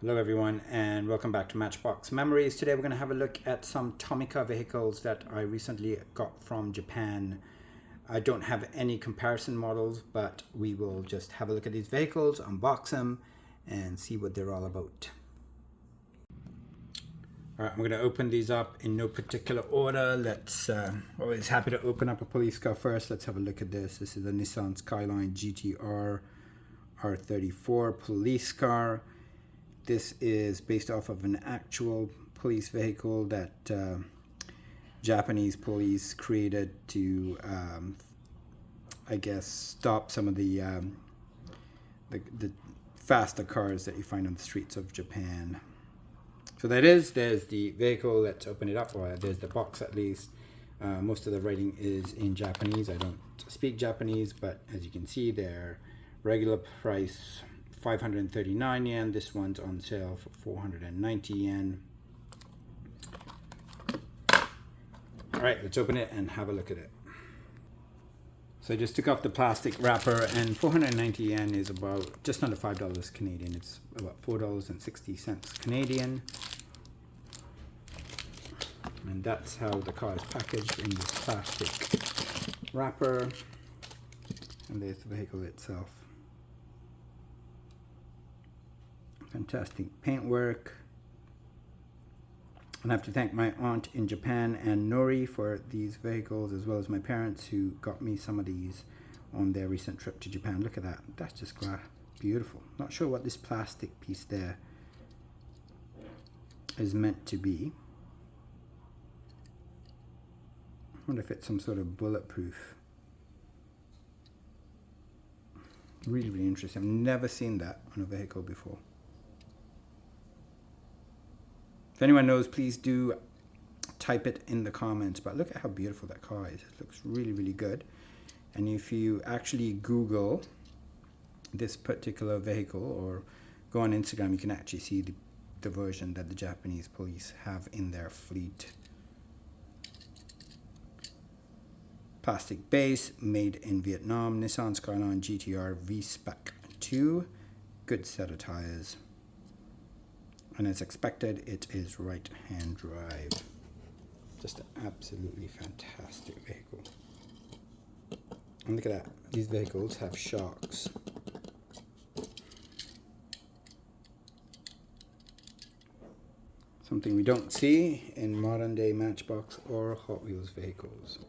Hello everyone and welcome back to Matchbox Memories. Today we're going to have a look at some Tomica vehicles that I recently got from Japan. I don't have any comparison models, but we will just have a look at these vehicles, unbox them, and see what they're all about. Alright, I'm going to open these up in no particular order. Always happy to open up a police car first. Let's have a look at this. This is a Nissan Skyline GTR R34 police car. This is based off of an actual police vehicle that Japanese police created to, I guess, stop some of the faster cars that you find on the streets of Japan. So there's the vehicle. Let's open it up. Or there's the box at least. Most of the writing is in Japanese. I don't speak Japanese, but as you can see, their regular price 539 yen. This one's on sale for 490 yen. All right, let's open it and have a look at it. So I just took off the plastic wrapper, and 490 yen is about just under $5 Canadian. It's about $4.60 Canadian. And that's how the car is packaged, in this plastic wrapper. And there's the vehicle itself. Fantastic paintwork. And I have to thank my aunt in Japan and Nori for these vehicles, as well as my parents who got me some of these on their recent trip to Japan. Look at that. That's just beautiful. Not sure what this plastic piece there is meant to be. I wonder if it's some sort of bulletproof. Really, really interesting. I've never seen that on a vehicle before. If anyone knows, please do type it in the comments. But look at how beautiful that car is. It looks really, really good. And if you actually Google this particular vehicle or go on Instagram, you can actually see the version that the Japanese police have in their fleet. Plastic base, made in Vietnam. Nissan Skyline GTR V-Spec 2. Good set of tires. And as expected, it is right-hand drive. Just an absolutely fantastic vehicle. And look at that. These vehicles have shocks. Something we don't see in modern-day Matchbox or Hot Wheels vehicles.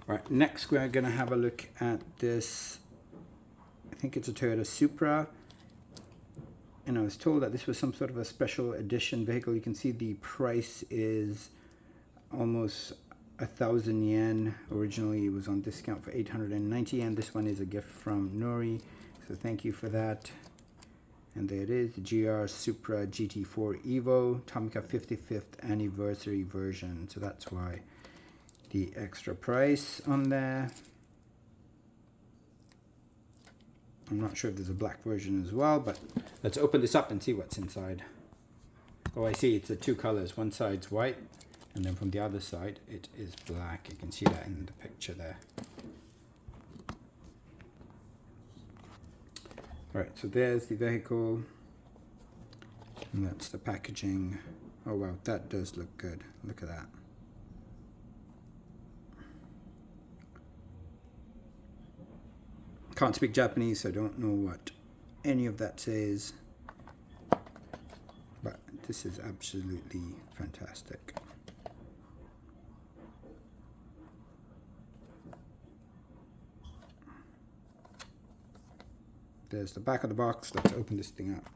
All right, next we're going to have a look at this. I think it's a Toyota Supra. And I was told that this was some sort of a special edition vehicle. You can see the price is almost 1,000 yen. Originally it was on discount for 890 yen. This one is a gift from Nori, so thank you for that. And there it is, the GR Supra GT4 Evo, Tomica 55th anniversary version. So that's why the extra price on there. I'm not sure if there's a black version as well, but let's open this up and see what's inside. Oh, I see, it's the two colors. One side's white, and then from the other side, it is black. You can see that in the picture there. All right, so there's the vehicle, and that's the packaging. Oh wow, that does look good. Look at that. Can't speak Japanese, so I don't know what any of that says, but this is absolutely fantastic. There's the back of the box. Let's open this thing up.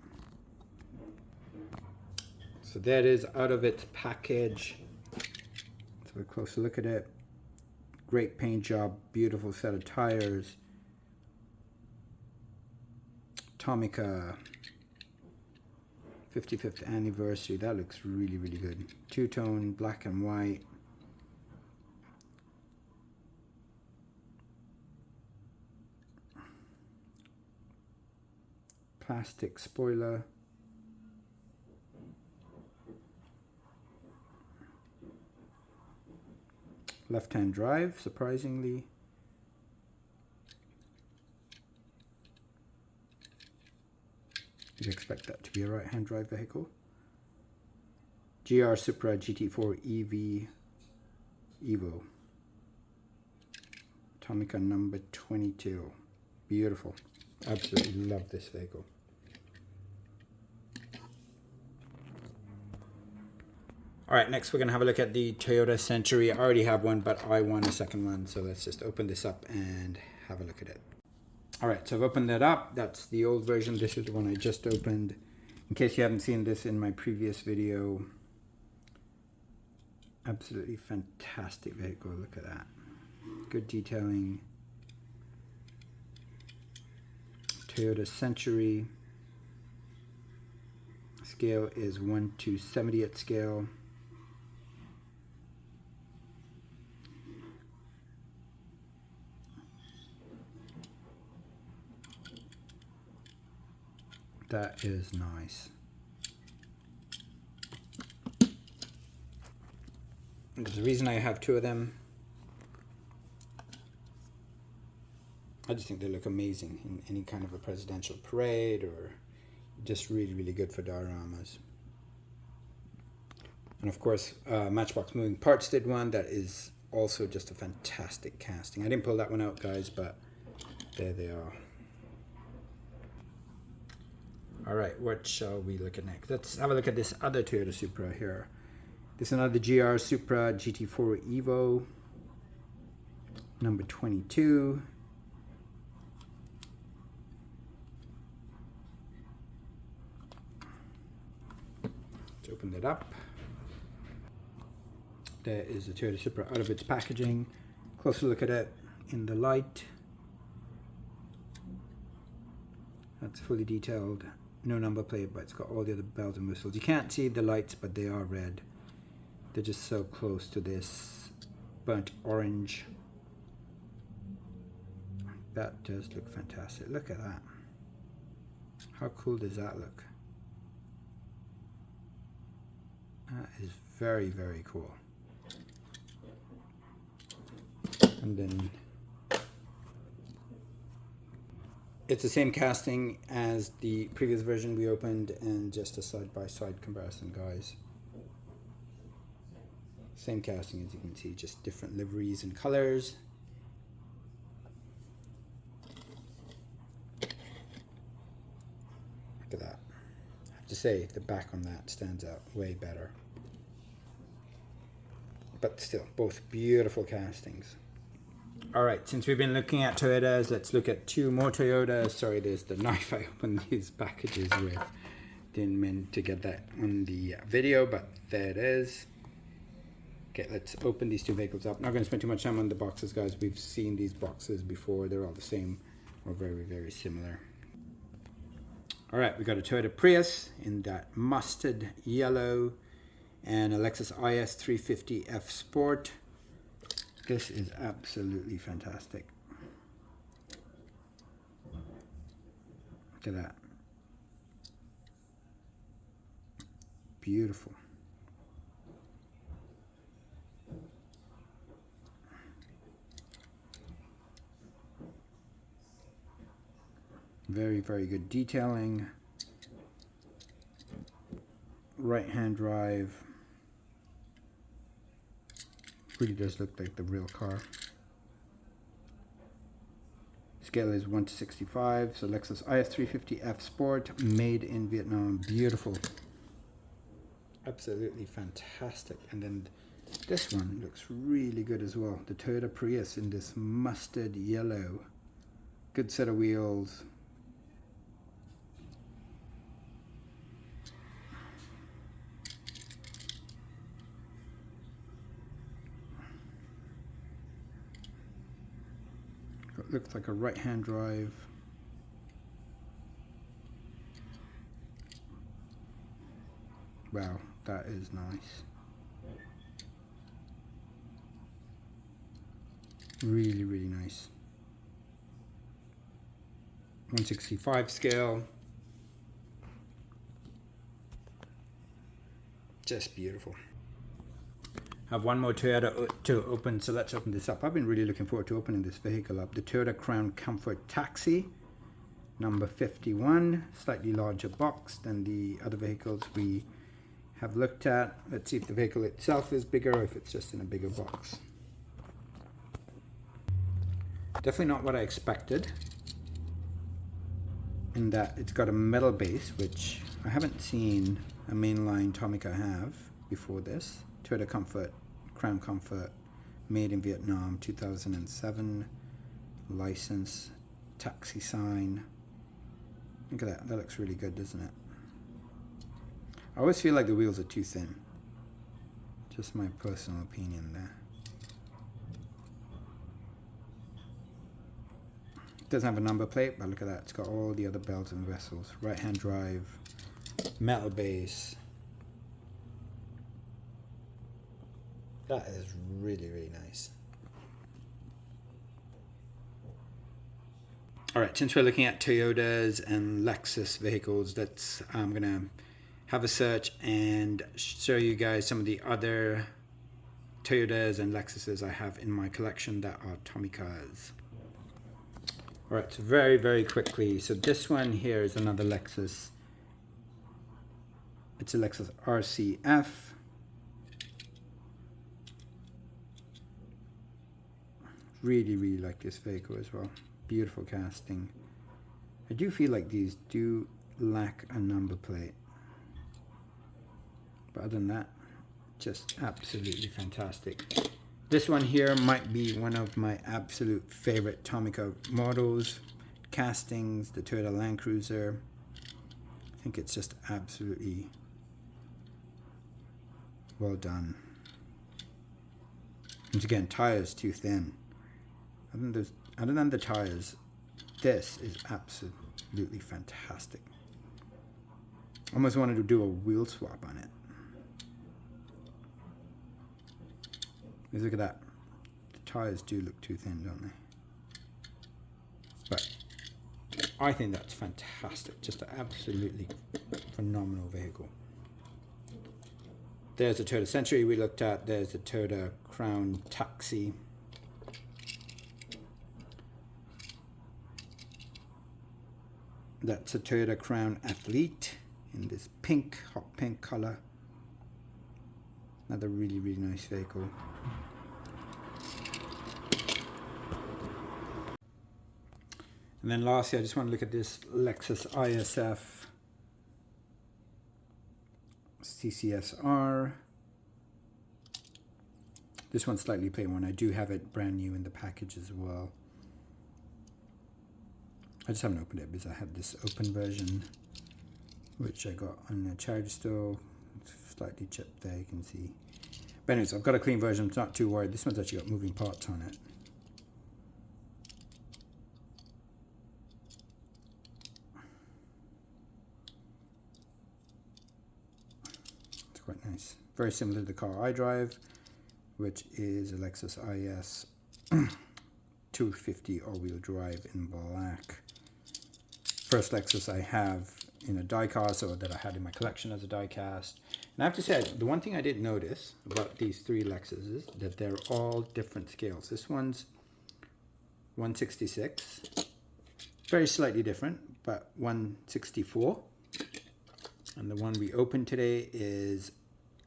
So there it is out of its package. Let's have a closer look at it. Great paint job, beautiful set of tires. Tomica 55th anniversary. That looks really, really good. Two-tone, black and white. Plastic spoiler. Left-hand drive, surprisingly. You'd expect that to be a right-hand drive vehicle. GR Supra GT4 EV Evo. Tomica number 22. Beautiful. Absolutely love this vehicle. All right, next we're going to have a look at the Toyota Century. I already have one, but I want a second one. So let's just open this up and have a look at it. All right, so I've opened that up. That's the old version. This is the one I just opened. In case you haven't seen this in my previous video. Absolutely fantastic vehicle. Look at that. Good detailing. Toyota Century. Scale is 1/270th scale. That is nice. There's a reason I have two of them. I just think they look amazing in any kind of a presidential parade, or just really, really good for dioramas. And of course, Matchbox Moving Parts did one that is also just a fantastic casting. I didn't pull that one out, guys, but there they are. All right, what shall we look at next? Let's have a look at this other Toyota Supra here. This is another GR Supra GT4 Evo, number 22. Let's open it up. There is the Toyota Supra out of its packaging. Closer look at it in the light. That's fully detailed. No number plate, but it's got all the other bells and whistles. You can't see the lights, but they are red. They're just so close to this burnt orange. That does look fantastic. Look at that. How cool does that look? That is very, very cool. And then it's the same casting as the previous version we opened, and just a side-by-side comparison, guys. Same casting, as you can see, just different liveries and colors. Look at that. I have to say, the back on that stands out way better. But still, both beautiful castings. All right, since we've been looking at Toyotas, let's look at two more Toyotas. Sorry, there's the knife I opened these packages with. Didn't mean to get that on the video, but there it is. Okay, let's open these two vehicles up. Not going to spend too much time on the boxes, guys. We've seen these boxes before. They're all the same or very, very similar. All right, we got a Toyota Prius in that mustard yellow, and a Lexus IS 350F Sport. This is absolutely fantastic. Look at that. Beautiful. Very, very good detailing. Right-hand drive. Really does look like the real car. Scale is 1/65. So Lexus IS 350F Sport, made in Vietnam. Beautiful. Absolutely fantastic. And then this one looks really good as well. The Toyota Prius in this mustard yellow. Good set of wheels. It looks like a right-hand drive. Wow, that is nice. Really, really nice. 1/65 scale. Just beautiful. I have one more Toyota to open, so let's open this up. I've been really looking forward to opening this vehicle up. The Toyota Crown Comfort Taxi. Number 51, slightly larger box than the other vehicles we have looked at. Let's see if the vehicle itself is bigger or if it's just in a bigger box. Definitely not what I expected, in that it's got a metal base, which I haven't seen a mainline Tomica have before this. Toyota Comfort, Crown Comfort, made in Vietnam, 2007, license, taxi sign. Look at that, that looks really good, doesn't it? I always feel like the wheels are too thin. Just my personal opinion there. It doesn't have a number plate, but look at that, it's got all the other bells and whistles. Right-hand drive, metal base. That is really, really nice. All right, since we're looking at Toyotas and Lexus vehicles, I'm gonna have a search and show you guys some of the other Toyotas and Lexuses I have in my collection that are Tomicas. All right, so very, very quickly. So this one here is another Lexus. It's a Lexus RCF. Really, really like this vehicle as well. Beautiful casting. I do feel like these do lack a number plate. But other than that, just absolutely fantastic. This one here might be one of my absolute favorite Tomica models. Castings, the Toyota Land Cruiser. I think it's just absolutely well done. Once again, tires too thin. Other than the tires, this is absolutely fantastic. Almost wanted to do a wheel swap on it. Because look at that. The tires do look too thin, don't they? But I think that's fantastic. Just an absolutely phenomenal vehicle. There's the Toyota Century we looked at. There's the Toyota Crown Taxi. That's a Toyota Crown Athlete in this pink, hot pink color. Another really, really nice vehicle. And then lastly, I just want to look at this Lexus ISF CCSR. This one's slightly plain one. I do have it brand new in the package as well. I just haven't opened it because I have this open version, which I got on the charge store. It's slightly chipped there, you can see. But anyways, I've got a clean version, I'm not too worried. This one's actually got moving parts on it. It's quite nice. Very similar to the car I drive, which is a Lexus IS 250 all-wheel drive in black. First Lexus I have in a die-cast, or that I had in my collection as a die-cast. And I have to say, the one thing I did notice about these three Lexuses is that they're all different scales. This one's 166, very slightly different, but 164. And the one we opened today is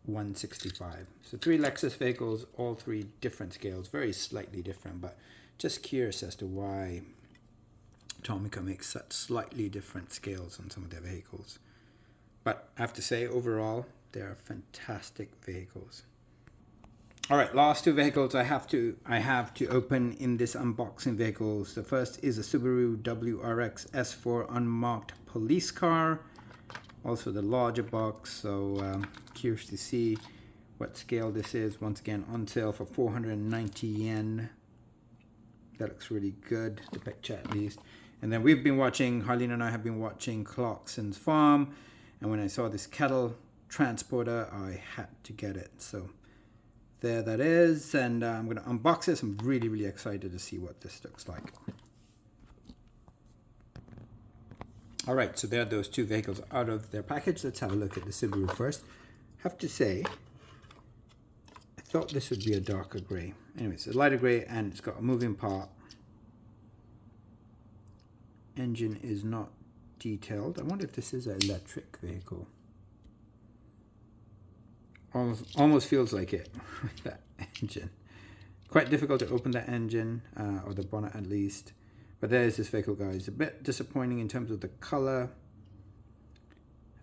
165. So three Lexus vehicles, all three different scales, very slightly different, but just curious as to why Tomica makes such slightly different scales on some of their vehicles. But I have to say, overall, they are fantastic vehicles. All right, last two vehicles I have to open in this unboxing vehicles. The first is a Subaru WRX S4 unmarked police car. Also the larger box, so curious to see what scale this is. Once again, on sale for 490 yen. That looks really good, the picture at least. And then we've been watching, Harleen and I have been watching Clarkson's Farm. And when I saw this kettle transporter, I had to get it. So there that is. And I'm going to unbox this. I'm really, really excited to see what this looks like. All right, so there are those two vehicles out of their package. Let's have a look at the Subaru first. I have to say, I thought this would be a darker gray. Anyway, it's a lighter gray and it's got a moving part. engine is not detailed. I wonder if this is an electric vehicle. Almost feels like it with that engine. Quite difficult to open that engine, or the bonnet at least. But there's this vehicle, guys. A bit disappointing in terms of the color.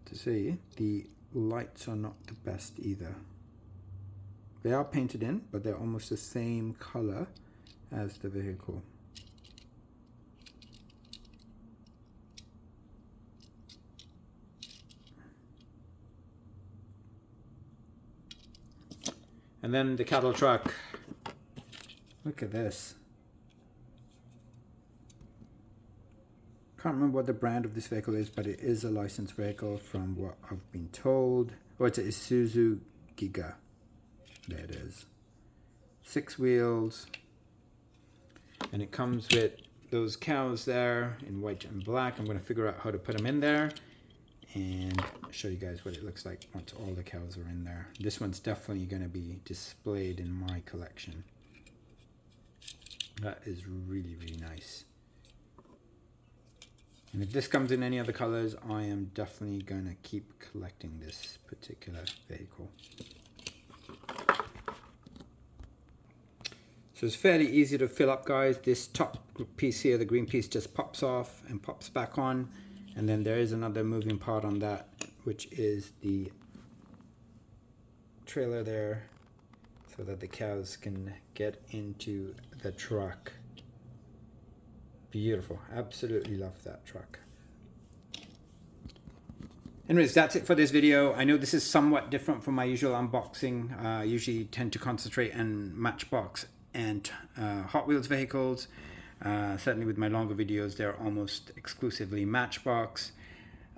To say, the lights are not the best either. They are painted in, but they're almost the same color as the vehicle. And then the cattle truck. Look at this. Can't remember what the brand of this vehicle is, but it is a licensed vehicle from what I've been told. Oh, it's a Isuzu Giga. There it is. 6 wheels. And it comes with those cows there in white and black. I'm going to figure out how to put them in there and show you guys what it looks like once all the cows are in there. This one's definitely going to be displayed in my collection. That is really, really nice. And if this comes in any other colors, I am definitely going to keep collecting this particular vehicle. So it's fairly easy to fill up, guys. This top piece here, the green piece, just pops off and pops back on. And then there is another moving part on that, which is the trailer there, so that the cows can get into the truck. Beautiful. Absolutely love that truck. Anyways, that's it for this video. I know this is somewhat different from my usual unboxing. I usually tend to concentrate on Matchbox and Hot Wheels vehicles. Certainly with my longer videos, they're almost exclusively Matchbox.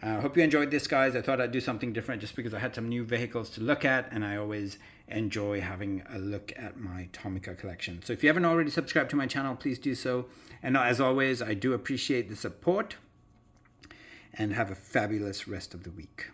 Hope you enjoyed this, guys. I thought I'd do something different just because I had some new vehicles to look at, and I always enjoy having a look at my Tomica collection. So if you haven't already subscribed to my channel, please do so. And as always, I do appreciate the support, and have a fabulous rest of the week.